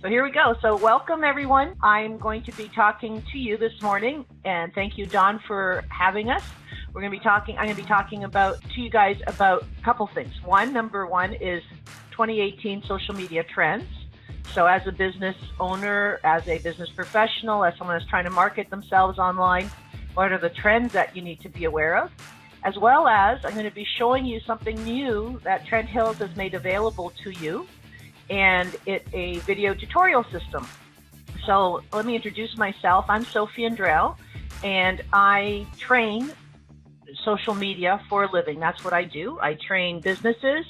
So here we go. So welcome everyone. I'm going to be talking to you this morning, and thank you, Don, for having us. I'm going to be talking to you guys about a couple things. Number one is 2018 social media trends. So as a business owner, as a business professional, as someone that's trying to market themselves online, what are the trends that you need to be aware of? As well as I'm going to be showing you something new that Trent Hills has made available to you, and it's a video tutorial system. So let me introduce myself. I'm Sophie Andrell, and I train social media for a living. That's what I do. I train businesses,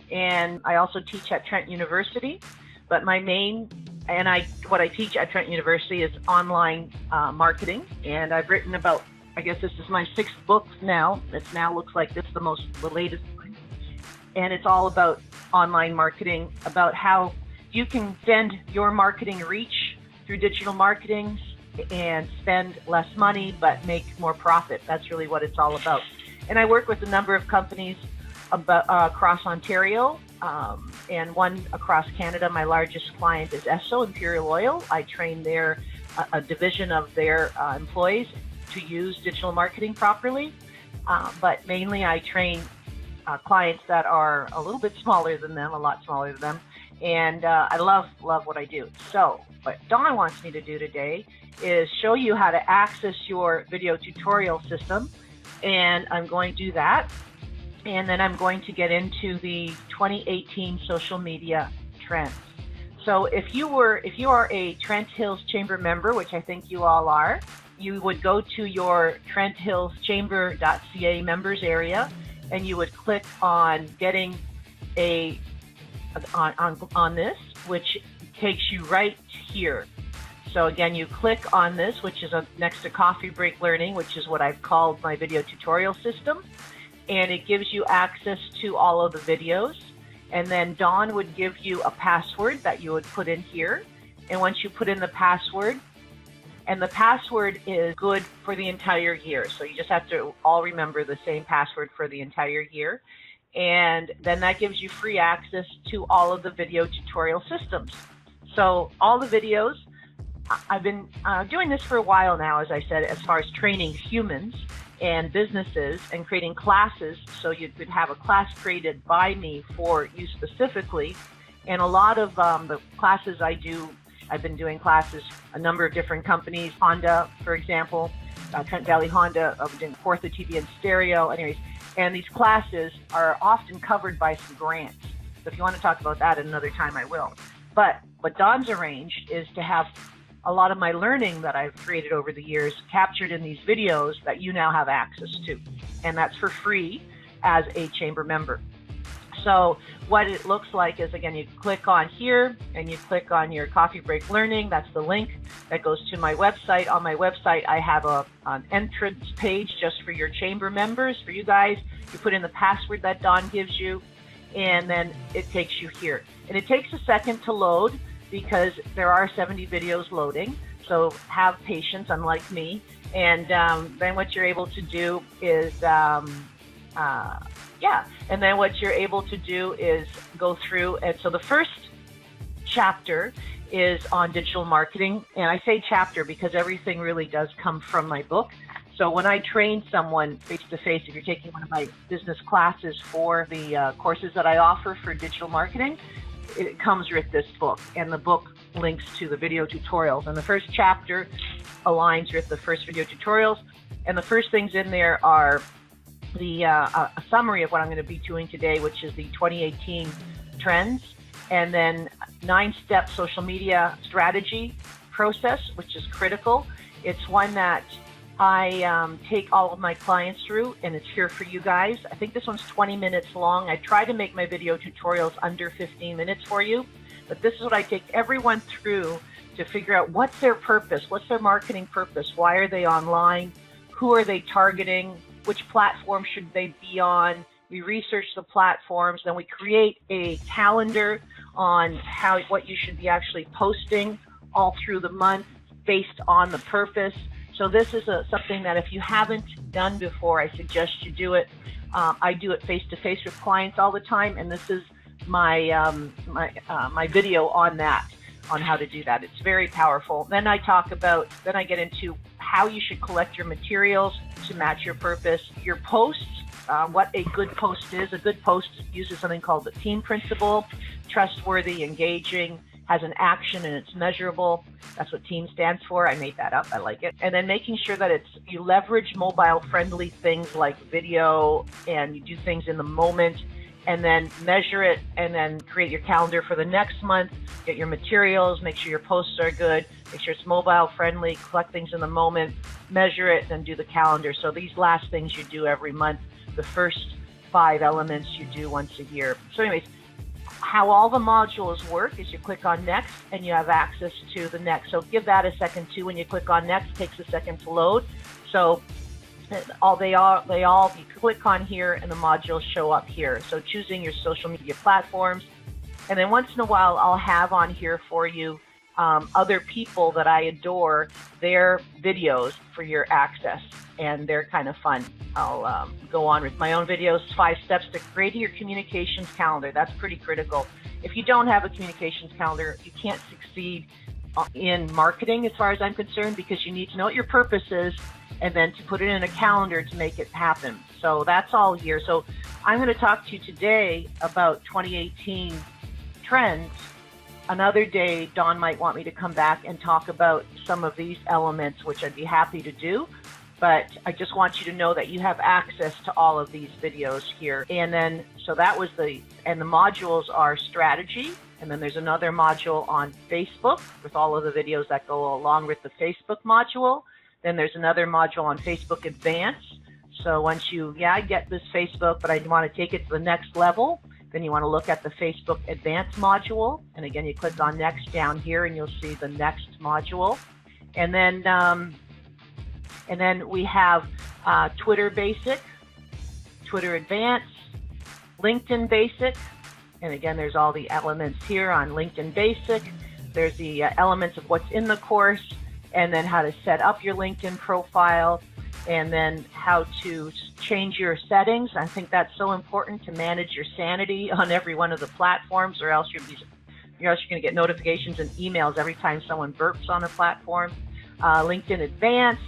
and I also teach at Trent University. But what I teach at Trent University is online marketing, and I've written about, I guess this is my 6th book now. It now looks like this is the latest one. And it's all about online marketing, about how you can extend your marketing reach through digital marketing and spend less money but make more profit. That's really what it's all about. And I work with a number of companies across Ontario and one across Canada. My largest client is Esso, Imperial Oil. I train a division of their employees to use digital marketing properly, but mainly I train clients that are a little bit smaller than them, a lot smaller than them, and I love what I do. So what Dawn wants me to do today is show you how to access your video tutorial system, and I'm going to do that, and then I'm going to get into the 2018 social media trends. So if you are a Trent Hills Chamber member, which I think you all are, you would go to your trenthillschamber.ca members area, and you would click on getting on this, which takes you right here. So again, you click on this, which is next to Coffee Break Learning, which is what I've called my video tutorial system, and it gives you access to all of the videos. And then Dawn would give you a password that you would put in here, and once you put in the password, and the password is good for the entire year. So you just have to all remember the same password for the entire year. And then that gives you free access to all of the video tutorial systems. So all the videos, I've been doing this for a while now, as I said, as far as training humans and businesses and creating classes. So you could have a class created by me for you specifically. And a lot of the classes I do, I've been doing classes, a number of different companies, Honda, for example, Trent Valley Honda, doing Portha TV and stereo, anyways. And these classes are often covered by some grants. So if you want to talk about that at another time, I will. But what Dawn's arranged is to have a lot of my learning that I've created over the years captured in these videos that you now have access to. And that's for free as a chamber member. So what it looks like is, again, you click on here and you click on your Coffee Break Learning. That's the link that goes to my website. On my website, I have an entrance page just for your chamber members, for you guys. You put in the password that Dawn gives you, and then it takes you here. And it takes a second to load because there are 70 videos loading. So have patience, unlike me. And then what you're able to do is and then what you're able to do is go through. And so the first chapter is on digital marketing. And I say chapter because everything really does come from my book. So when I train someone face-to-face, if you're taking one of my business classes for the courses that I offer for digital marketing, it comes with this book. And the book links to the video tutorials. And the first chapter aligns with the first video tutorials. And the first things in there are a summary of what I'm going to be doing today, which is the 2018 trends, and then 9-step social media strategy process, which is critical. It's one that I take all of my clients through, and it's here for you guys. I think this one's 20 minutes long. I try to make my video tutorials under 15 minutes for you, but this is what I take everyone through to figure out what's their purpose, what's their marketing purpose, why are they online, who are they targeting, which platform should they be on. We research the platforms, then we create a calendar on what you should be actually posting all through the month based on the purpose. So this is something that if you haven't done before, I suggest you do it. I do it face-to-face with clients all the time, and this is my my video on that. on how to do that. It's very powerful. Then I get into how you should collect your materials to match your purpose, your posts, what a good post is. A good post uses something called the team principle, trustworthy, engaging, has an action, and it's measurable. That's what TEAM stands for. I made that up. I like it. And then making sure that you leverage mobile-friendly things like video, and you do things in the moment, and then measure it, and then create your calendar for the next month, get your materials, make sure your posts are good, make sure it's mobile-friendly, collect things in the moment, measure it, then do the calendar. So these last things you do every month. The first 5 elements you do once a year. So anyways, how all the modules work is you click on next and you have access to the next. So give that a second too. When you click on next, it takes a second to load. So you click on here and the modules show up here. So choosing your social media platforms. And then once in a while, I'll have on here for you other people that I adore, their videos for your access. And they're kind of fun. I'll go on with my own videos, 5 steps to creating your communications calendar. That's pretty critical. If you don't have a communications calendar, you can't succeed in marketing as far as I'm concerned, because you need to know what your purpose is and then to put it in a calendar to make it happen. So that's all here. So I'm going to talk to you today about 2018 trends. Another day, Dawn might want me to come back and talk about some of these elements, which I'd be happy to do. But I just want you to know that you have access to all of these videos here. And then, so that was the modules are strategy. And then there's another module on Facebook with all of the videos that go along with the Facebook module. Then there's another module on Facebook Advanced. So once I get this Facebook, but I want to take it to the next level, then you want to look at the Facebook Advanced module. And again, you click on next down here and you'll see the next module. And then we have Twitter Basic, Twitter Advanced, LinkedIn Basic. And again, there's all the elements here on LinkedIn Basic. There's the elements of what's in the course, and then how to set up your LinkedIn profile, and then how to change your settings. I think that's so important to manage your sanity on every one of the platforms, or else you're going to get notifications and emails every time someone burps on a platform. LinkedIn Advanced,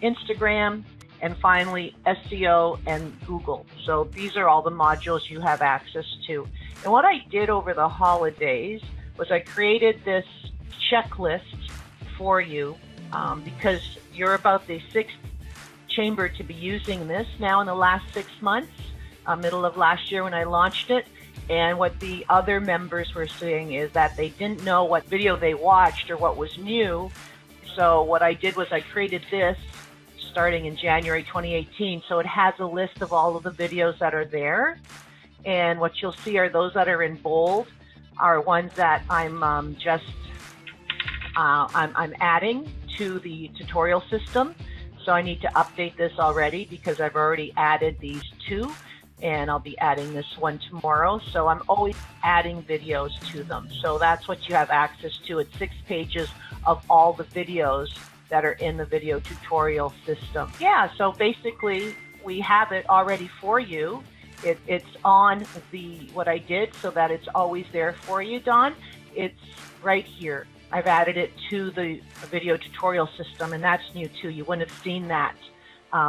Instagram, and finally SEO and Google. So these are all the modules you have access to. And what I did over the holidays was I created this checklist for you because you're about the 6th chamber to be using this now in the last 6 months, middle of last year when I launched it. And what the other members were saying is that they didn't know what video they watched or what was new. So what I did was I created this starting in January 2018. So it has a list of all of the videos that are there. And what you'll see are those that are in bold are ones that I'm adding to the tutorial system. So I need to update this already because I've already added these 2, and I'll be adding this one tomorrow. So I'm always adding videos to them. So that's what you have access to. It's 6 pages of all the videos that are in the video tutorial system. Yeah, so basically we have it already for you. It's on what I did so that it's always there for you, Dawn. It's right here. I've added it to the video tutorial system, and that's new too. You wouldn't have seen that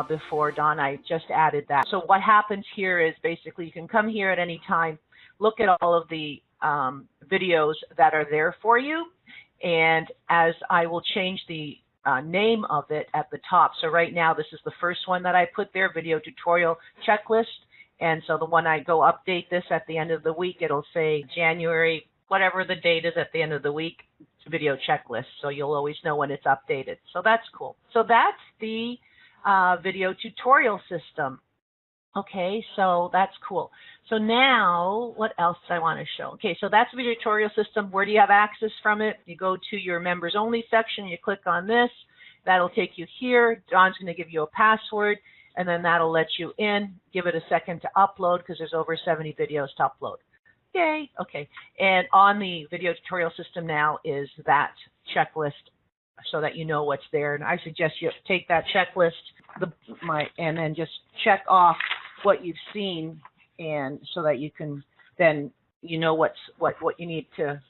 before, Dawn. I just added that. So what happens here is basically you can come here at any time, look at all of the videos that are there for you, and as I will change the name of it at the top. So right now, this is the first one that I put there, video tutorial checklist. And so the one I go update this at the end of the week, it'll say January, whatever the date is at the end of the week, video checklist. So you'll always know when it's updated. So that's cool. So that's the video tutorial system. Okay, so that's cool. So now, what else do I want to show? Okay, so that's the video tutorial system. Where do you have access from it? You go to your members only section, you click on this. That'll take you here. Dawn's going to give you a password, and then that'll let you in. Give it a second to upload because there's over 70 videos to upload. Yay, okay. And on the video tutorial system now is that checklist so that you know what's there. And I suggest you take that checklist and then just check off what you've seen, and so that you can then what you need to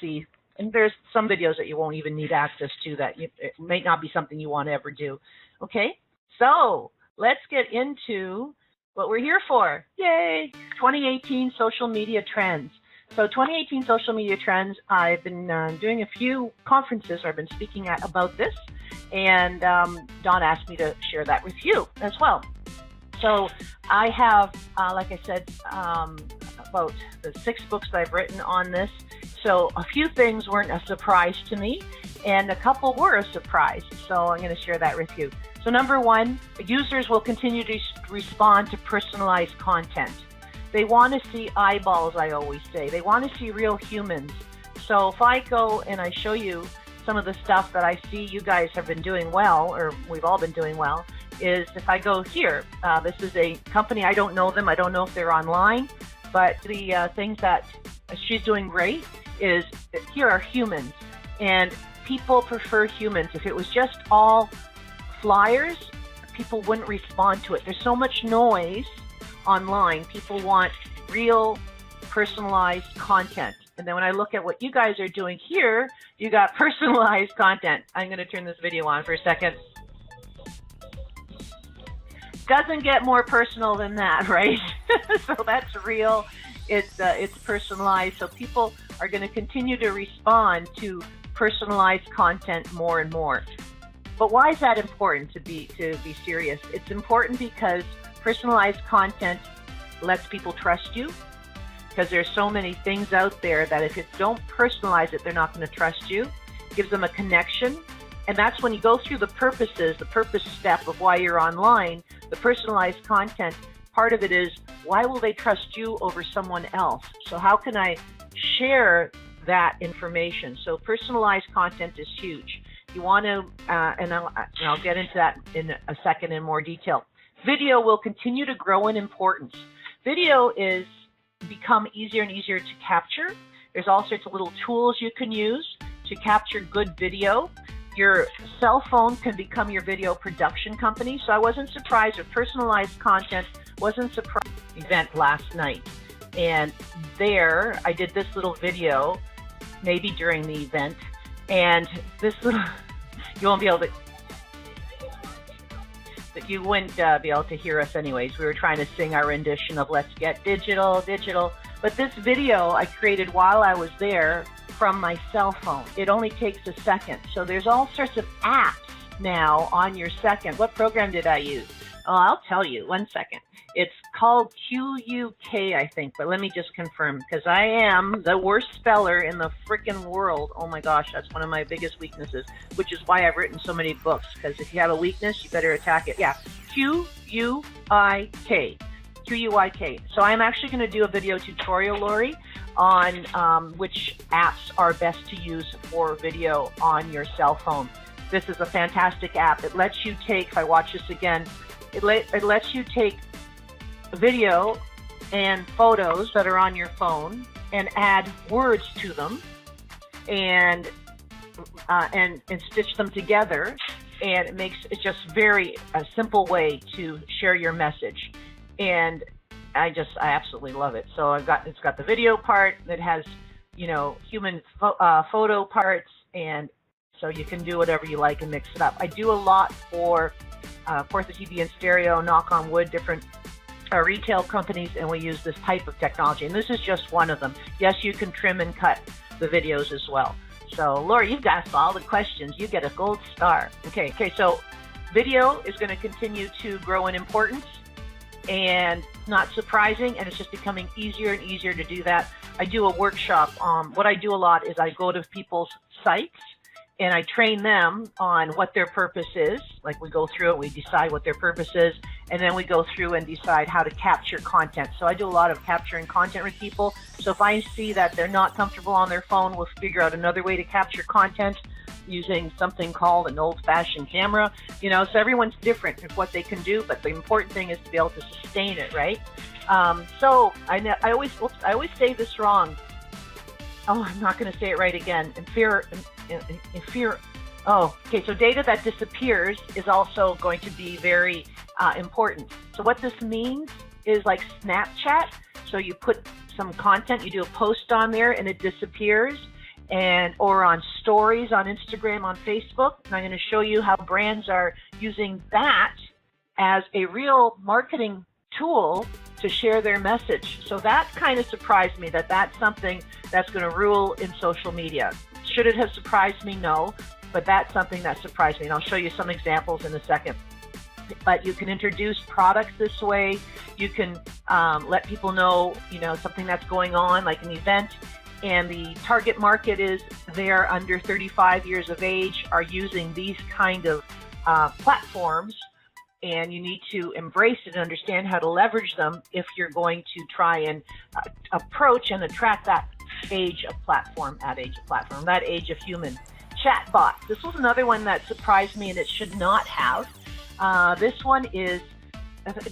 see And there's some videos that you won't even need access to, that it may not be something you want to ever do. Okay, so let's get into what we're here for. Yay! 2018 social media trends. So 2018 social media trends, I've been doing a few conferences, or I've been speaking about this, and Don asked me to share that with you as well. So I have, like I said, about the 6 books that I've written on this. So a few things weren't a surprise to me, and a couple were a surprise. So I'm going to share that with you. So number 1, users will continue to respond to personalized content. They want to see eyeballs, I always say. They want to see real humans. So if I go and I show you some of the stuff that I see you guys have been doing well, or we've all been doing well, is if I go here, this is a company, I don't know them, I don't know if they're online, but the things that she's doing great is, here are humans, and people prefer humans. If it was just all flyers, people wouldn't respond to it. There's so much noise online. People want real personalized content. And then when I look at what you guys are doing here, you got personalized content. I'm going to turn this video on for a second. Doesn't get more personal than that, right? So that's real. It's personalized. So people are going to continue to respond to personalized content more and more. But why is that important, to be serious? It's important because personalized content lets people trust you, because there's so many things out there that if you don't personalize it, they're not going to trust you. Gives them a connection. And that's when you go through the purposes, the purpose step of why you're online, the personalized content, part of it is, why will they trust you over someone else? So how can I share that information? So personalized content is huge. You want to, and I'll get into that in a second in more detail. Video will continue to grow in importance. Video is become easier and easier to capture. There's all sorts of little tools you can use to capture good video. Your cell phone can become your video production company. So I wasn't surprised with personalized content, wasn't surprised event last night. And there I did this little video, maybe during the event, and this little, you won't be able to, you wouldn't be able to hear us anyways. We were trying to sing our rendition of Let's Get Digital, Digital. But this video I created while I was there from my cell phone. It only takes a second. So there's all sorts of apps now on your second. What program did I use? Oh, I'll tell you, 1 second. It's called QUK, I think, but let me just confirm, because I am the worst speller in the frickin' world. Oh my gosh, that's one of my biggest weaknesses, which is why I've written so many books, because if you have a weakness, you better attack it. Yeah, QUIK. QUIK. So I'm actually going to do a video tutorial, Lori, on which apps are best to use for video on your cell phone. This is a fantastic app. It lets you take, if I watch this again, it lets you take video and photos that are on your phone and add words to them and stitch them together, and it makes it just a simple way to share your message. And I absolutely love it. So it's got the video part that has, human photo parts, and so you can do whatever you like and mix it up. I do a lot for Portha TV and Stereo, knock on wood, different retail companies, and we use this type of technology. And this is just one of them. Yes, you can trim and cut the videos as well. So, Laura, you've got all the questions. You get a gold star. Okay, so video is going to continue to grow in importance, and not surprising, and it's just becoming easier and easier to do that. I do a workshop. What I do a lot is I go to people's sites and I train them on what their purpose is. Like, we go through it, we decide what their purpose is, and then we go through and decide how to capture content. So I do a lot of capturing content with people. So if I see that they're not comfortable on their phone, we'll figure out another way to capture content using something called an old-fashioned camera. So everyone's different with what they can do, but the important thing is to be able to sustain it, right? So I always say this wrong. Oh, I'm not going to say it right again. So data that disappears is also going to be very important. So what this means is like Snapchat. So you put some content, you do a post on there, and it disappears. and or on stories on Instagram, on Facebook. And I'm going to show you how brands are using that as a real marketing tool to share their message. So that kind of surprised me, that that's something that's going to rule in social media. Should it have surprised me? No, but that's something that surprised me. And I'll show you some examples in a second. But you can introduce products this way. You can let people know, something that's going on, like an event. And the target market is they're under 35 years of age, are using these kind of platforms. And you need to embrace it and understand how to leverage them if you're going to try and approach and attract that age of platform, that age of human. Chatbots. This was another one that surprised me, and it should not have. This one is,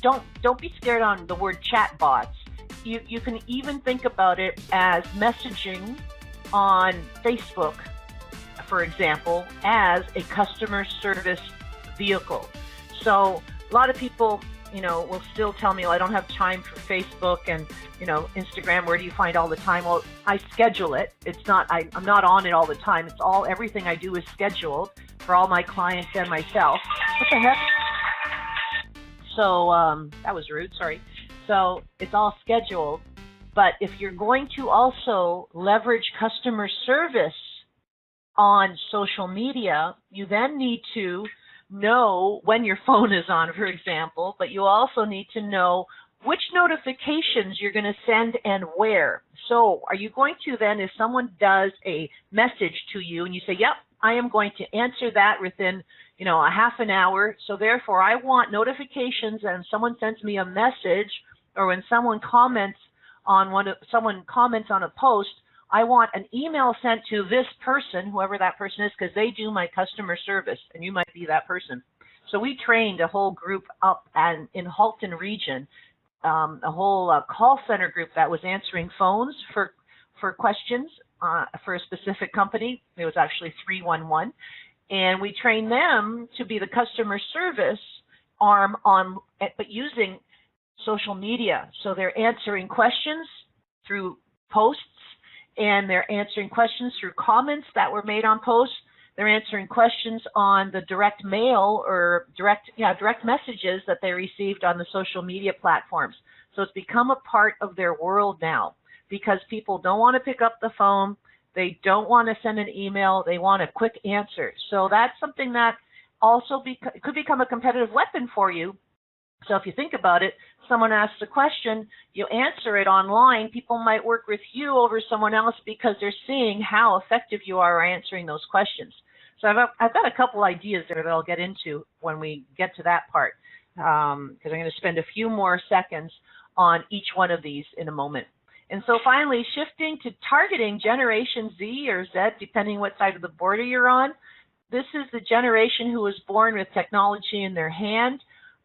don't be scared on the word chatbots. You can even think about it as messaging on Facebook, for example, as a customer service vehicle. So a lot of people, will still tell me, I don't have time for Facebook and, Instagram. Where do you find all the time? Well, I schedule it. It's not, I'm not on it all the time. It's everything I do is scheduled for all my clients and myself. What the heck? So that was rude, sorry. So it's all scheduled. But if you're going to also leverage customer service on social media, you then need to know when your phone is on, for example, but you also need to know which notifications you're going to send and where. So are you going to then, if someone does a message to you and you say, yep, I am going to answer that within, a half an hour. So therefore I want notifications and someone sends me a message, or when someone comments on a post, I want an email sent to this person, whoever that person is, because they do my customer service, and you might be that person. So we trained a whole group up in Halton region, a whole call center group that was answering phones for questions for a specific company. It was actually 311. And we trained them to be the customer service arm but using social media. So they're answering questions through posts, and they're answering questions through comments that were made on posts. They're answering questions on the direct mail or direct messages that they received on the social media platforms. So it's become a part of their world now, because people don't want to pick up the phone. They don't want to send an email. They want a quick answer. So that's something that also could become a competitive weapon for you. So if you think about it, someone asks a question, you answer it online. People might work with you over someone else because they're seeing how effective you are answering those questions. So I've got a couple ideas there that I'll get into when we get to that part, because I'm going to spend a few more seconds on each one of these in a moment. And so finally, shifting to targeting Generation Z or Z, depending what side of the border you're on. This is the generation who was born with technology in their hand.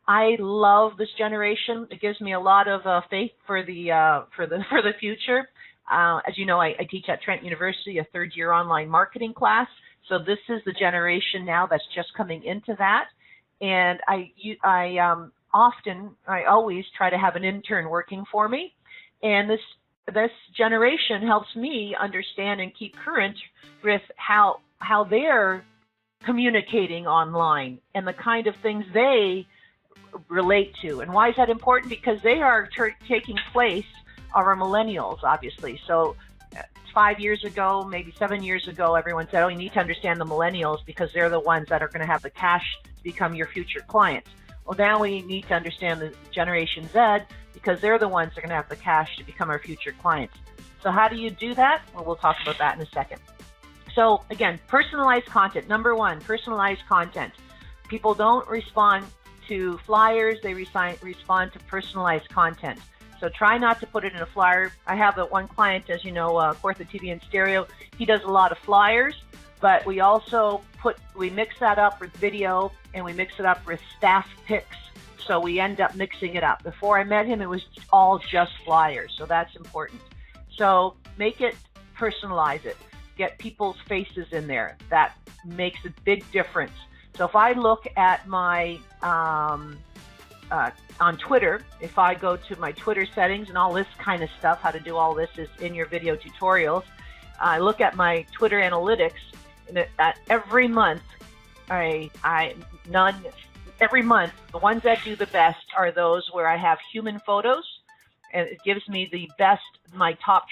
I love this generation. It gives me a lot of faith for the future. As you know, I teach at Trent University, a third-year online marketing class. So this is the generation now that's just coming into that. And I always try to have an intern working for me. And this generation helps me understand and keep current with how they're communicating online and the kind of things they relate to. And why is that important? Because they are taking place of our millennials, obviously. So 5 years ago, maybe 7 years ago, everyone said, you need to understand the millennials because they're the ones that are going to have the cash to become your future clients. Well, now we need to understand the Generation Z because they're the ones that are going to have the cash to become our future clients. So how do you do that? Well, we'll talk about that in a second. So again, personalized content. Number one, personalized content. People don't respond to flyers, they respond to personalized content. So try not to put it in a flyer. I have one client, as you know, Cortha TV and Stereo. He does a lot of flyers, but we also mix that up with video and we mix it up with staff pics. So we end up mixing it up. Before I met him, it was all just flyers. So that's important. So make it, personalize it. Get people's faces in there. That makes a big difference. So if I look at my, on Twitter, if I go to my Twitter settings and all this kind of stuff, how to do all this is in your video tutorials. I look at my Twitter analytics, and every month, every month, the ones that do the best are those where I have human photos, and it gives me the best, my top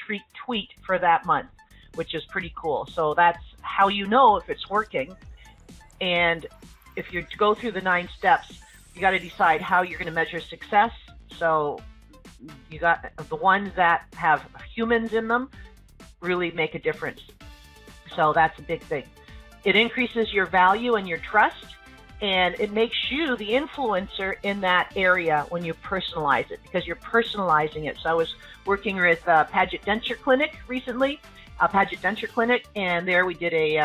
tweet for that month, which is pretty cool. So that's how you know if it's working. And if you go through the 9 steps, you got to decide how you're going to measure success. So you got the ones that have humans in them really make a difference. So that's a big thing. It increases your value and your trust, and it makes you the influencer in that area when you personalize it, because you're personalizing it. So I was working with Paget Denture Clinic recently, Paget Denture Clinic, and there we did a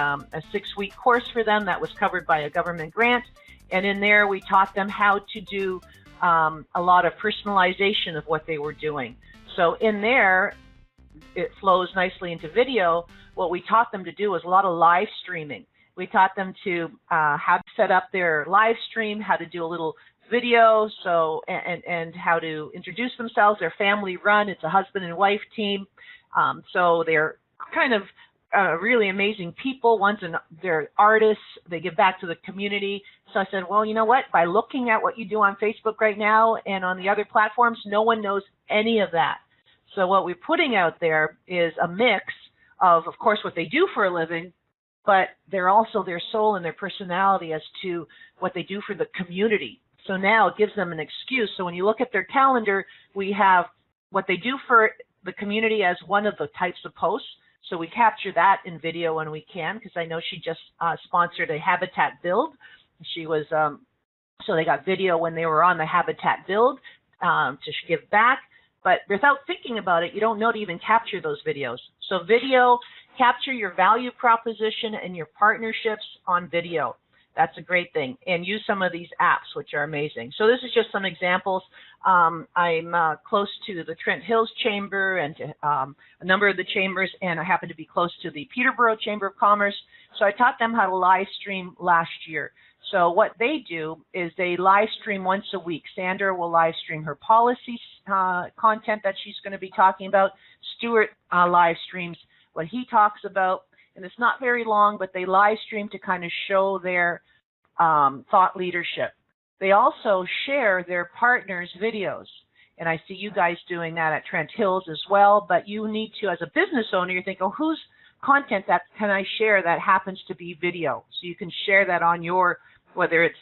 6-week course for them that was covered by a government grant. And in there, we taught them how to do a lot of personalization of what they were doing. So in there, it flows nicely into video. What we taught them to do was a lot of live streaming. We taught them to how to set up their live stream, how to do a little video, and how to introduce themselves. They're family run. It's a husband and wife team. So they're kind of really amazing people. They're artists. They give back to the community. So I said, well, you know what? By looking at what you do on Facebook right now and on the other platforms, no one knows any of that. So what we're putting out there is a mix of course, what they do for a living, but they're also their soul and their personality as to what they do for the community. So now it gives them an excuse. So when you look at their calendar, we have what they do for the community as one of the types of posts. So we capture that in video when we can, because I know she just sponsored a habitat build. She was, so they got video when they were on the habitat build to give back. But without thinking about it, you don't know to even capture those videos. So video, capture your value proposition and your partnerships on video. That's a great thing. And use some of these apps, which are amazing. So this is just some examples. I'm close to the Trent Hills Chamber and a number of the chambers, and I happen to be close to the Peterborough Chamber of Commerce. So I taught them how to live stream last year. So what they do is they live stream once a week. Sandra will live stream her policy content that she's going to be talking about. Stuart live streams what he talks about. And it's not very long, but they live stream to kind of show their thought leadership. They also share their partners' videos. And I see you guys doing that at Trent Hills as well. But you need to, as a business owner, you think, oh, whose content that can I share that happens to be video? So you can share that on your, whether it's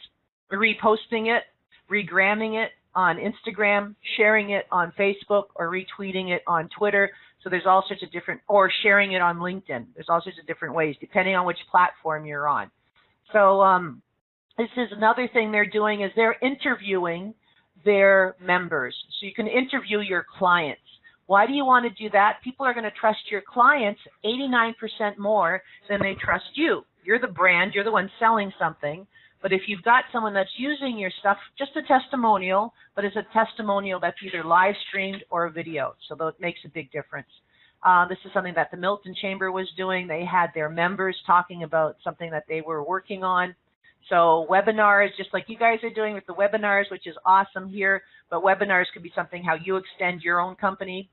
reposting it, regramming it on Instagram, sharing it on Facebook, or retweeting it on Twitter. So there's all sorts of different, or sharing it on LinkedIn. There's all sorts of different ways, depending on which platform you're on. So this is another thing they're doing, is they're interviewing their members. So you can interview your clients. Why do you want to do that? People are going to trust your clients 89% more than they trust you. You're the brand. You're the one selling something. But if you've got someone that's using your stuff, just a testimonial, but it's a testimonial that's either live streamed or a video. So that makes a big difference. This is something that the Milton Chamber was doing. They had their members talking about something that they were working on. So webinars, just like you guys are doing with the webinars, which is awesome here, but webinars could be something how you extend your own company.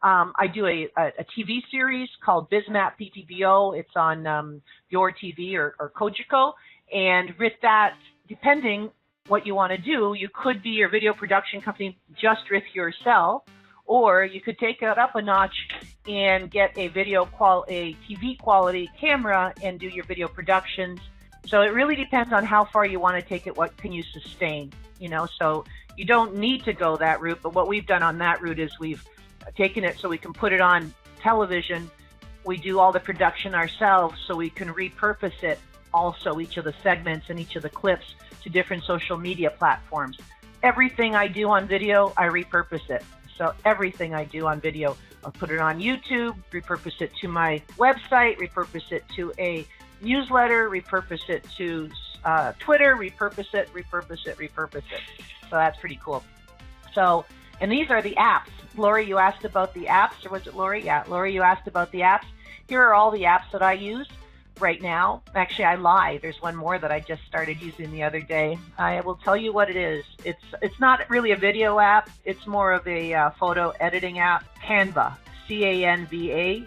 I do a TV series called BizMap PTBO. It's on Your TV or Kojiko. And with that, depending what you want to do, you could be your video production company just with yourself, or you could take it up a notch and get a TV quality camera and do your video productions. So it really depends on how far you want to take it. What can you sustain? You know, so you don't need to go that route. But what we've done on that route is we've taken it so we can put it on television. We do all the production ourselves, so we can repurpose it. Also, each of the segments and each of the clips to different social media platforms. Everything I do on video, I repurpose it. So everything I do on video, I'll put it on YouTube, repurpose it to my website, repurpose it to a newsletter, repurpose it to Twitter, repurpose it. So that's pretty cool. So, and these are the apps. Lori, you asked about the apps, or was it Lori? Yeah, Lori, you asked about the apps. Here are all the apps that I use right now. Actually, I lie. There's one more that I just started using the other day. I will tell you what it is. It's not really a video app. It's more of a photo editing app. Canva, C-A-N-V-A.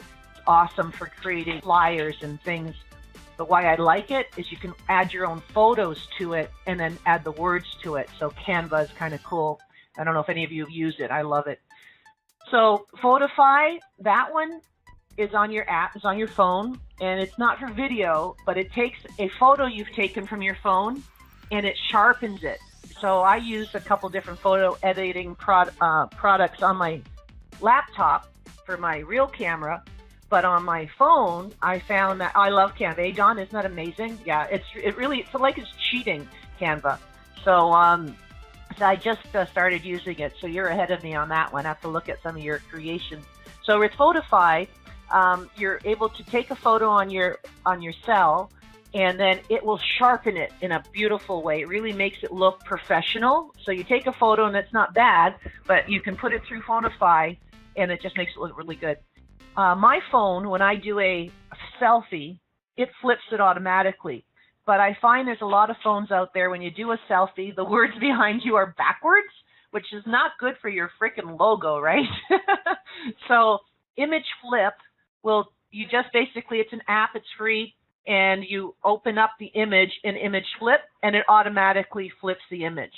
awesome for creating flyers and things. But why I like it is you can add your own photos to it and then add the words to it. So Canva is kind of cool. I don't know if any of you have used it. I love it. So Photify, that one is on your app, is on your phone, and it's not for video, but it takes a photo you've taken from your phone and it sharpens it. So I use a couple different photo editing products on my laptop for my real camera, but on my phone, I found that I love Canva. Hey, Don, isn't that amazing? Yeah, it's like it's cheating, Canva. So I just started using it, so you're ahead of me on that one. I have to look at some of your creations. So with Photify, you're able to take a photo on your cell, and then it will sharpen it in a beautiful way. It really makes it look professional. So you take a photo, and it's not bad, but you can put it through Photify, and it just makes it look really good. My phone, when I do a selfie, it flips it automatically. But I find there's a lot of phones out there, when you do a selfie, the words behind you are backwards, which is not good for your freaking logo, right? So Image Flip it's an app, it's free, and you open up the image in Image Flip, and it automatically flips the image.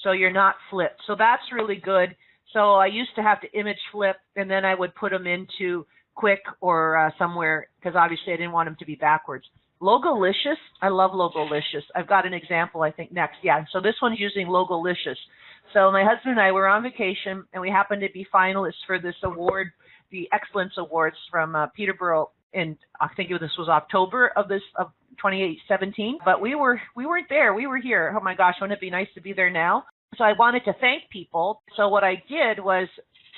So you're not flipped. So that's really good. So I used to have to image flip, and then I would put them into Quick or somewhere, because obviously I didn't want them to be backwards. Logolicious, I love Logolicious. I've got an example, I think, next. Yeah, so this one's using Logolicious. So my husband and I were on vacation, and we happened to be finalists for this award, the Excellence Awards from Peterborough, in I think this was October of 2017. But we weren't there. We were here. Oh my gosh, wouldn't it be nice to be there now? So I wanted to thank people. So what I did was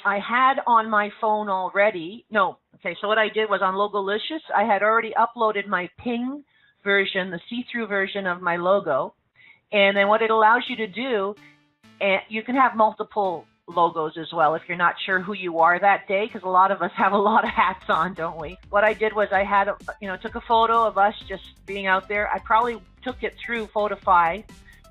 I had on my phone already. So what I did was on Logolicious, I had already uploaded my Ping version, the see-through version of my logo. And then what it allows you to do, and you can have multiple logos as well if you're not sure who you are that day, because a lot of us have a lot of hats on, don't we? What I did was I had, took a photo of us just being out there. I probably took it through Photify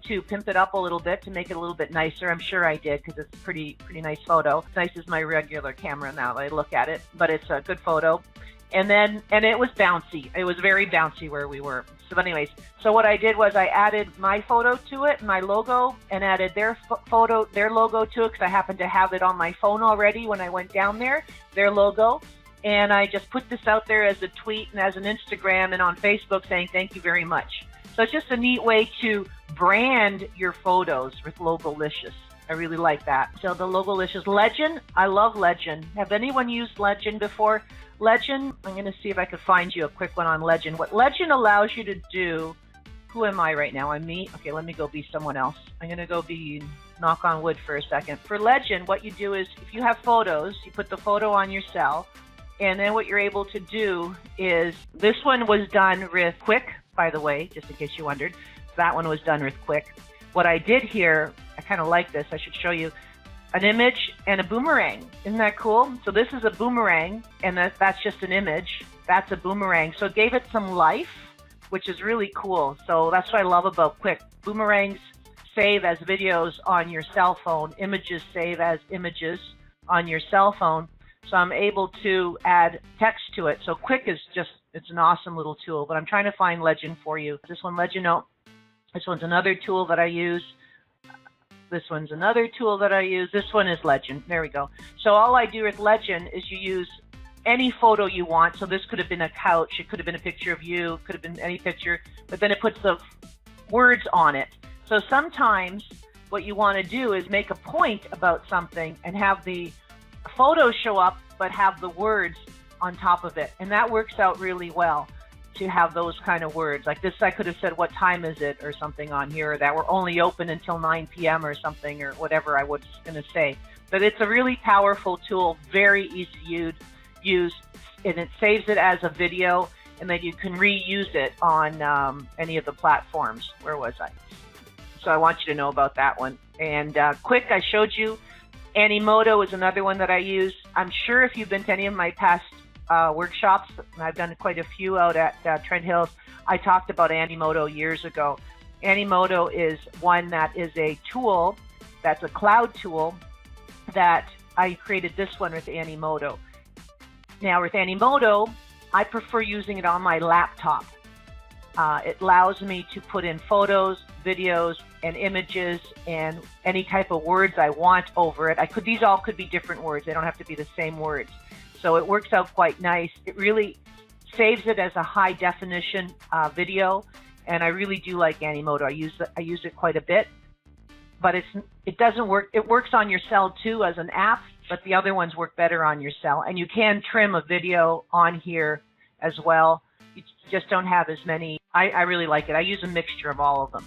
to pimp it up a little bit to make it a little bit nicer. I'm sure I did, because it's a pretty nice photo. It's nice as my regular camera now that I look at it, but it's a good photo. And it was bouncy. It was very bouncy where we were. So anyways, so what I did was I added my photo to it, my logo, and added their logo to it, because I happened to have it on my phone already when I went down there, their logo. And I just put this out there as a tweet and as an Instagram and on Facebook saying thank you very much. So it's just a neat way to brand your photos with Logolicious. I really like that. So the Logolicious. Legend, I love Legend. Have anyone used Legend before? Legend, I'm going to see if I can find you a quick one on Legend. What Legend allows you to do, who am I right now? I'm me? Okay, let me go be someone else. I'm going to go be, knock on wood for a second. For Legend, what you do is, if you have photos, you put the photo on your cell, and then what you're able to do is, this one was done with Quick, by the way, just in case you wondered. That one was done with Quick. What I did here, I kind of like this, I should show you, an image and a boomerang. Isn't that cool? So this is a boomerang, and that's just an image. That's a boomerang. So it gave it some life, which is really cool. So that's what I love about Quick. Boomerangs save as videos on your cell phone. Images save as images on your cell phone. So I'm able to add text to it. So Quick is just, it's an awesome little tool, but I'm trying to find Legend for you. This one, Legend, no. This one's another tool that I use. This one's another tool that I use. This one is Legend. There we go. So all I do with Legend is you use any photo you want. So this could have been a couch. It could have been a picture of you. It could have been any picture. But then it puts the words on it. So sometimes what you want to do is make a point about something and have the photo show up, but have the words on top of it. And that works out really well, to have those kind of words. Like this, I could have said, what time is it, or something on here, or that we're only open until 9 p.m. or something, or whatever I was going to say. But it's a really powerful tool, very easy to use, and it saves it as a video, and then you can reuse it on any of the platforms. Where was I? So I want you to know about that one. And Quick, I showed you. Animoto is another one that I use. I'm sure if you've been to any of my past workshops, and I've done quite a few out at Trent Hills, I talked about Animoto years ago. Animoto is one that is a tool, that's a cloud tool, that I created this one with Animoto. Now with Animoto, I prefer using it on my laptop. It allows me to put in photos, videos, and images and any type of words I want over it. These all could be different words. They don't have to be the same words. So it works out quite nice. It really saves it as a high definition video, and I really do like Animoto. I use it quite a bit, but it doesn't work. It works on your cell too as an app, but the other ones work better on your cell. And you can trim a video on here as well. You just don't have as many. I really like it. I use a mixture of all of them.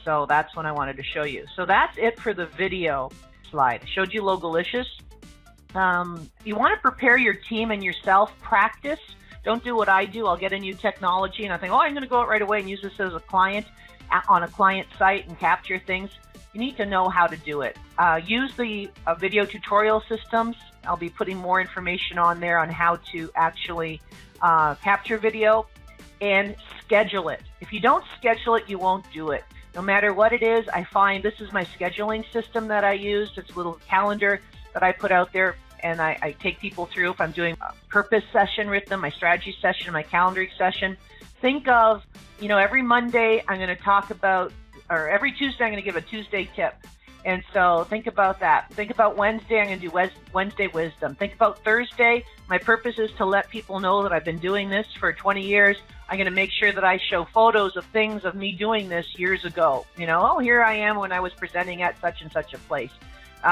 So that's what I wanted to show you. So that's it for the video slide. I showed you Logolicious. You want to prepare your team and yourself. Practice. Don't do what I do. I'll get a new technology and I think, oh, I'm going to go out right away and use this as a client on a client site and capture things. You need to know how to do it. Use the video tutorial systems. I'll be putting more information on there on how to actually capture video, and schedule it. If you don't schedule it, you won't do it. No matter what it is, I find this is my scheduling system that I use. It's a little calendar that I put out there, and I take people through. If I'm doing a purpose session with them, my strategy session, my calendaring session, think of, every Monday I'm going to talk about, or every Tuesday I'm going to give a Tuesday tip. And so think about that. Think about Wednesday, I'm going to do Wednesday Wisdom. Think about Thursday. My purpose is to let people know that I've been doing this for 20 years. I'm going to make sure that I show photos of things of me doing this years ago. Oh, here I am when I was presenting at such and such a place.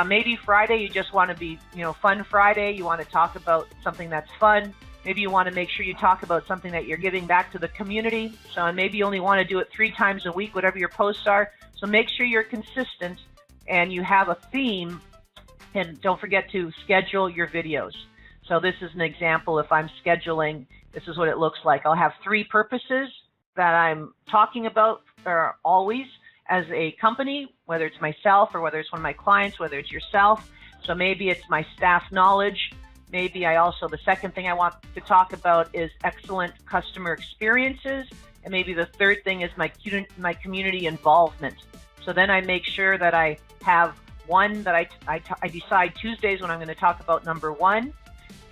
Maybe Friday, you just want to be, Fun Friday. You want to talk about something that's fun. Maybe you want to make sure you talk about something that you're giving back to the community. So maybe you only want to do it 3 times a week, whatever your posts are. So make sure you're consistent and you have a theme, and don't forget to schedule your videos. So this is an example. If I'm scheduling, this is what it looks like. I'll have 3 purposes that I'm talking about always as a company, whether it's myself or whether it's one of my clients, whether it's yourself. So maybe it's my staff knowledge. Maybe the second thing I want to talk about is excellent customer experiences. And maybe the third thing is my community involvement. So then I make sure that I have one that I decide Tuesdays when I'm going to talk about number 1.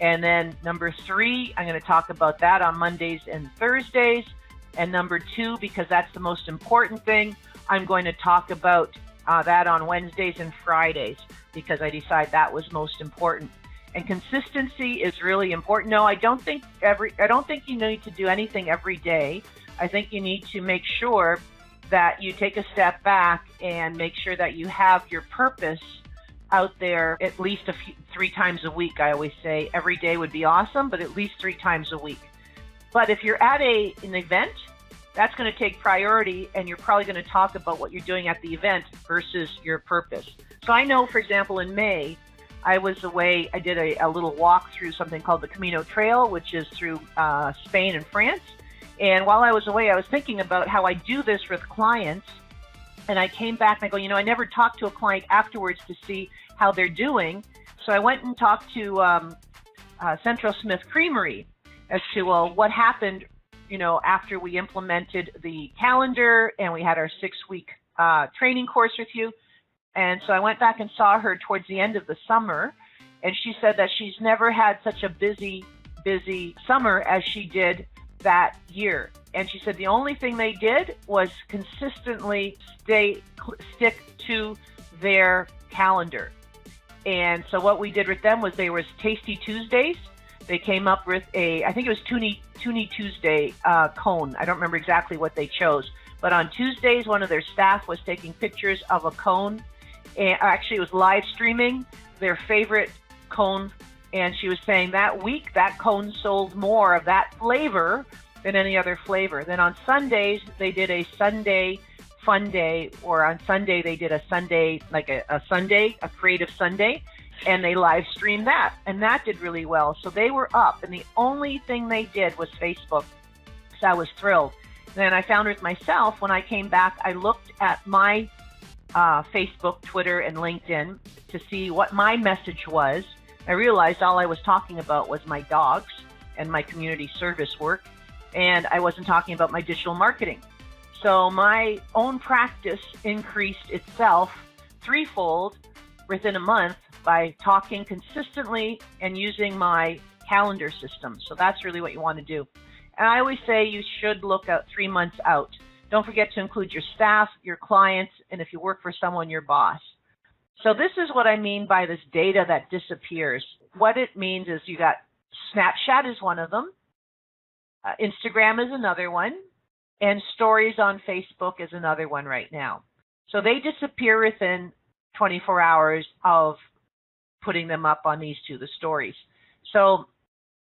And then number 3, I'm going to talk about that on Mondays and Thursdays. And number 2, because that's the most important thing, I'm going to talk about that on Wednesdays and Fridays because I decide that was most important. And consistency is really important. No, I don't think you need to do anything every day. I think you need to make sure that you take a step back and make sure that you have your purpose out there at least 3 times a week. I always say every day would be awesome, but at least 3 times a week. But if you're at an event, that's going to take priority, and you're probably going to talk about what you're doing at the event versus your purpose. So I know, for example, in May, I was away. I did a little walk through something called the Camino Trail, which is through Spain and France. And while I was away, I was thinking about how I do this with clients. And I came back and I go, I never talked to a client afterwards to see how they're doing. So I went and talked to Central Smith Creamery as to, what happened, after we implemented the calendar and we had our 6-week training course with you. And so I went back and saw her towards the end of the summer. And she said that she's never had such a busy summer as she did that year. And she said the only thing they did was consistently stick to their calendar. And so what we did with them was there was Tasty Tuesdays. They came up with I think it was Toonie Tuesday cone. I don't remember exactly what they chose. But on Tuesdays, one of their staff was taking pictures of a cone. And actually, it was live streaming their favorite cone. And she was saying that week, that cone sold more of that flavor than any other flavor. Then on Sundays, they did a Sunday fun day, or on Sunday, they did a Sunday, like a Sunday, a creative Sunday, and they live streamed that. And that did really well. So they were up, and the only thing they did was Facebook. So I was thrilled. Then I found with myself, when I came back, I looked at my Facebook, Twitter, and LinkedIn to see what my message was. I realized all I was talking about was my dogs and my community service work, and I wasn't talking about my digital marketing. So my own practice increased itself 3-fold within a month by talking consistently and using my calendar system. So that's really what you want to do. And I always say you should look out 3 months out. Don't forget to include your staff, your clients, and if you work for someone, your boss. So this is what I mean by this data that disappears. What it means is you got Snapchat is one of them, Instagram is another one, and stories on Facebook is another one right now. So they disappear within 24 hours of putting them up on these two, the stories. So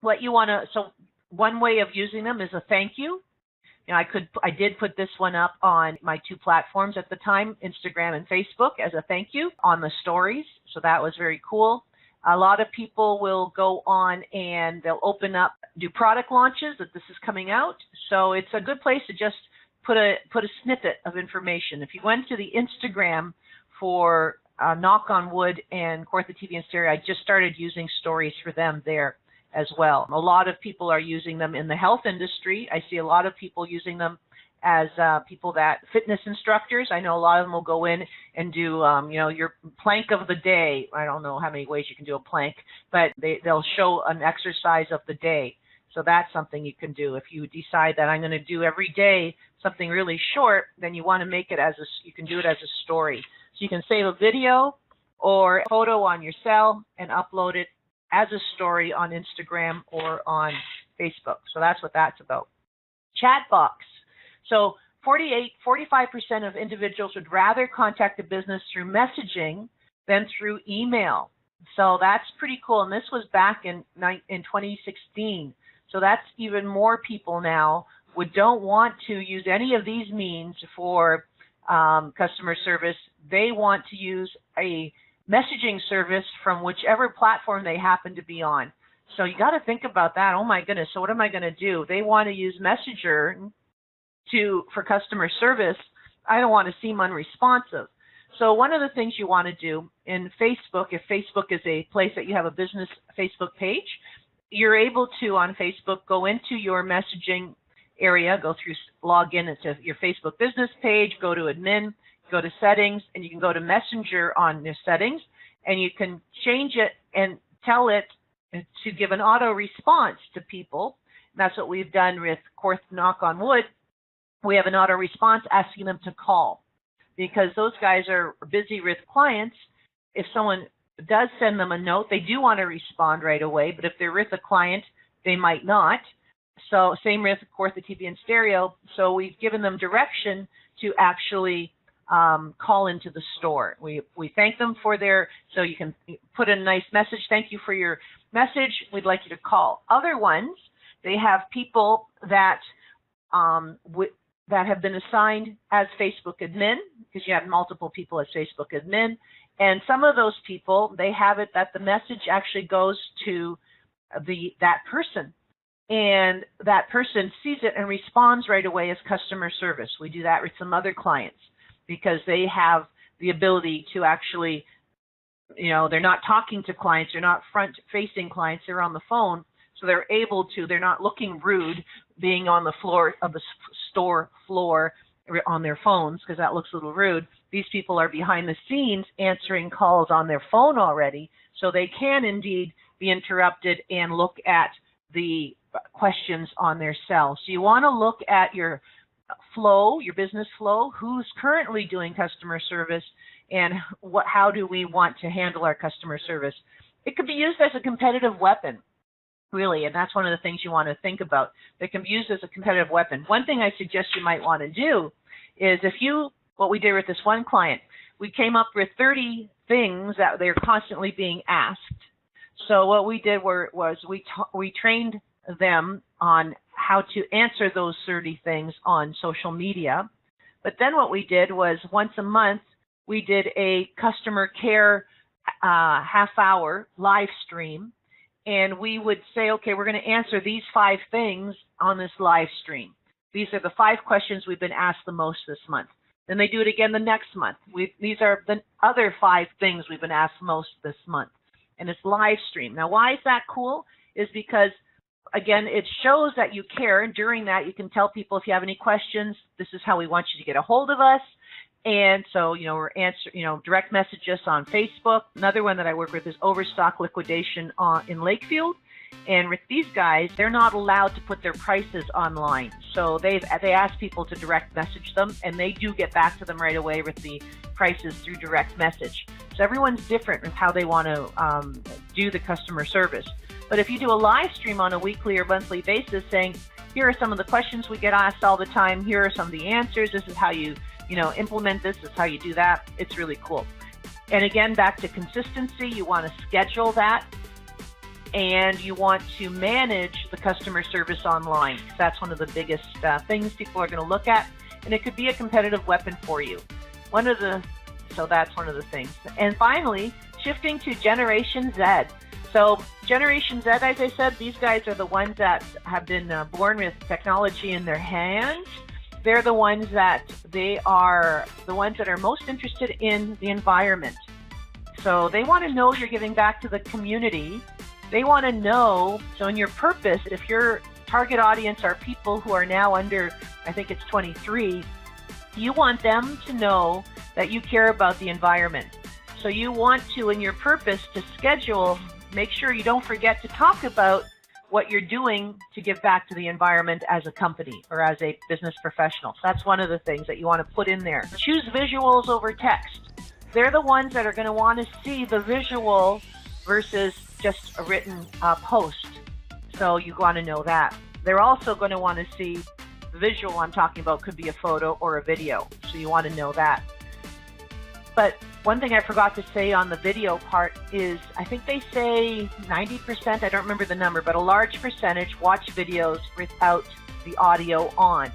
what you want to, so one way of using them is a thank you. You know, I did put this one up on my two platforms at the time, Instagram and Facebook, as a thank you on the stories. So that was very cool. A lot of people will go on and they'll open up, do product launches that this is coming out. So it's a good place to just put a snippet of information. If you went to the Instagram for Knock on Wood and Kawartha TV and Stereo, I just started using stories for them there as well. A lot of people are using them in the health industry. I see a lot of people using them as people that fitness instructors. I know a lot of them will go in and do, you know, your plank of the day. I don't know how many ways you can do a plank, but they'll show an exercise of the day. So that's something you can do. If you decide that I'm going to do every day something really short, then you want to make it as you can do it as a story. So you can save a video or a photo on your cell and upload it as a story on Instagram or on Facebook. So that's what that's about. Chat box. So 45% of individuals would rather contact a business through messaging than through email. So that's pretty cool. And this was back in 2016. So that's even more people now who don't want to use any of these means for customer service. They want to use a messaging service from whichever platform they happen to be on. So you got to think about that. Oh my goodness, so what am I going to do? They want to use Messenger for customer service. I don't want to seem unresponsive. So one of the things you want to do in Facebook, if Facebook is a place that you have a business Facebook page, you're able to, on Facebook, go into your messaging area, log in into your Facebook business page, go to admin, go to settings, and you can go to Messenger on your settings, and you can change it and tell it to give an auto response to people. And that's what we've done with Kawartha Knock on Wood. We have an auto response asking them to call because those guys are busy with clients. If someone does send them a note, they do want to respond right away, but if they're with a client, they might not. So same with Kawartha TV and Stereo. So we've given them direction to actually call into the store. We thank them for so you can put in a nice message. Thank you for your message. We'd like you to call. Other ones, they have people that that have been assigned as Facebook admin, because you have multiple people as Facebook admin. And some of those people, they have it that the message actually goes to that person. And that person sees it and responds right away as customer service. We do that with some other clients because they have the ability to actually, you know, they're not talking to clients, they're not front-facing clients, they're on the phone. So they're able to, they're not looking rude being on the floor of the store floor on their phones, because that looks a little rude. These people are behind the scenes answering calls on their phone already, so they can indeed be interrupted and look at the questions on their cell. So you want to look at your flow, your business flow, who's currently doing customer service, and how do we want to handle our customer service. It could be used as a competitive weapon, really, and that's one of the things you want to think about. It can be used as a competitive weapon. One thing I suggest you might want to do is what we did with this one client, we came up with 30 things that they're constantly being asked. So what we did was we trained them on how to answer those 30 things on social media. But then what we did was once a month, we did a customer care half-hour live stream. And we would say, okay, we're going to answer these 5 things on this live stream. These are the 5 questions we've been asked the most this month. Then they do it again the next month. These are the other 5 things we've been asked most this month. And it's live stream. Now, why is that cool? Is because, again, it shows that you care. And during that, you can tell people if you have any questions, this is how we want you to get a hold of us. And so, direct message us on Facebook. Another one that I work with is Overstock Liquidation in Lakefield. And with these guys, they're not allowed to put their prices online. So they ask people to direct message them, and they do get back to them right away with the prices through direct message. So everyone's different with how they want to do the customer service. But if you do a live stream on a weekly or monthly basis saying, here are some of the questions we get asked all the time, here are some of the answers, this is how you implement this, this is how you do that, it's really cool. And again, back to consistency, you want to schedule that, and you want to manage the customer service online. That's one of the biggest things people are going to look at, and it could be a competitive weapon for you. So that's one of the things. And finally, shifting to Generation Z. So Generation Z, as I said, these guys are the ones that have been born with technology in their hands. They're the ones that are most interested in the environment. So they want to know you're giving back to the community. They want to know, so in your purpose, if your target audience are people who are now under, I think it's 23, you want them to know that you care about the environment. So you want to, in your purpose, to schedule, make sure you don't forget to talk about what you're doing to give back to the environment as a company or as a business professional. So that's one of the things that you want to put in there. Choose visuals over text. They're the ones that are going to want to see the visual versus just a written post. So you want to know that. They're also going to want to see the visual I'm talking about could be a photo or a video. So you want to know that. But one thing I forgot to say on the video part is I think they say 90%, I don't remember the number, but a large percentage watch videos without the audio on.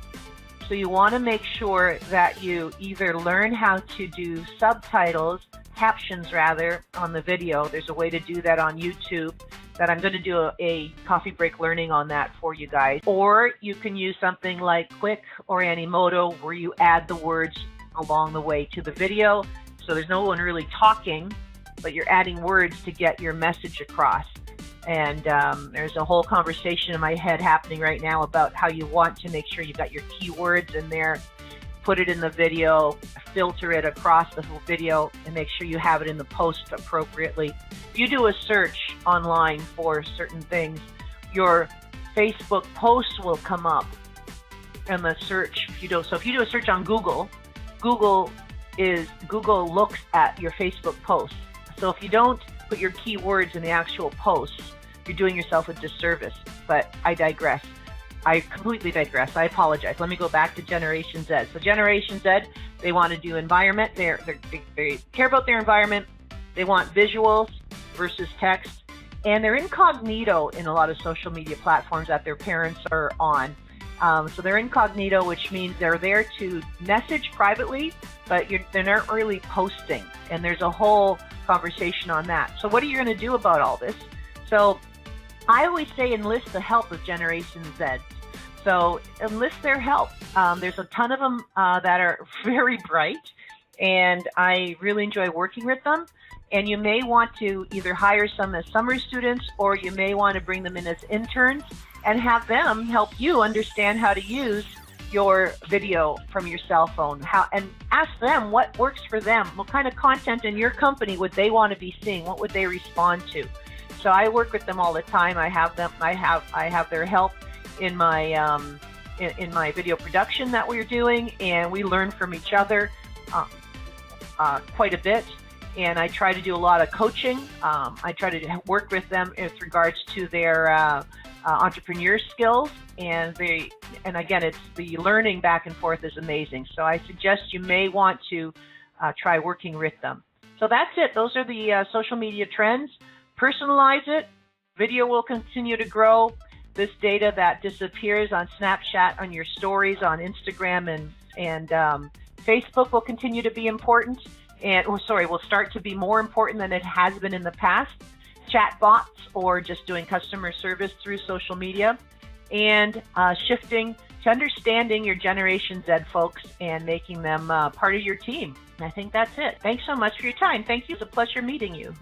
So you want to make sure that you either learn how to do subtitles, captions rather, on the video. There's a way to do that on YouTube that I'm going to do a coffee break learning on that for you guys. Or you can use something like Quick or Animoto where you add the words along the way to the video. So there's no one really talking, but you're adding words to get your message across. And there's a whole conversation in my head happening right now about how you want to make sure you've got your keywords in there, put it in the video, filter it across the whole video, and make sure you have it in the post appropriately. If you do a search online for certain things, your Facebook posts will come up in the search. So if you do a search on Google, Google looks at your Facebook posts. So if you don't put your keywords in the actual posts, you're doing yourself a disservice. But I digress. I completely digress. I apologize. Let me go back to Generation Z. So Generation Z, they want to do environment. They care about their environment. They want visuals versus text. And they're incognito in a lot of social media platforms that their parents are on. So they're incognito, which means they're there to message privately, but they're not really posting. And there's a whole conversation on that. So what are you going to do about all this? So I always say enlist the help of Generation Z. So enlist their help. There's a ton of them that are very bright, and I really enjoy working with them. And you may want to either hire some as summer students, or you may want to bring them in as interns and have them help you understand how to use your video from your cell phone, and ask them what works for them. What kind of content in your company would they want to be seeing? What would they respond to? So I work with them all the time. I have their help in my in my video production that we're doing, and we learn from each other quite a bit. And I try to do a lot of coaching. I try to work with them with regards to their entrepreneur skills, and again, it's the learning back and forth is amazing. So I suggest you may want to try working with them. So that's it. Those are the social media trends. Personalize it. Video will continue to grow. This data that disappears on Snapchat, on your stories, on Instagram and Facebook will continue to be important. And will start to be more important than it has been in the past. Chat bots or just doing customer service through social media, and shifting to understanding your Generation Z folks and making them part of your team. And I think that's it. Thanks so much for your time. Thank you. It's a pleasure meeting you.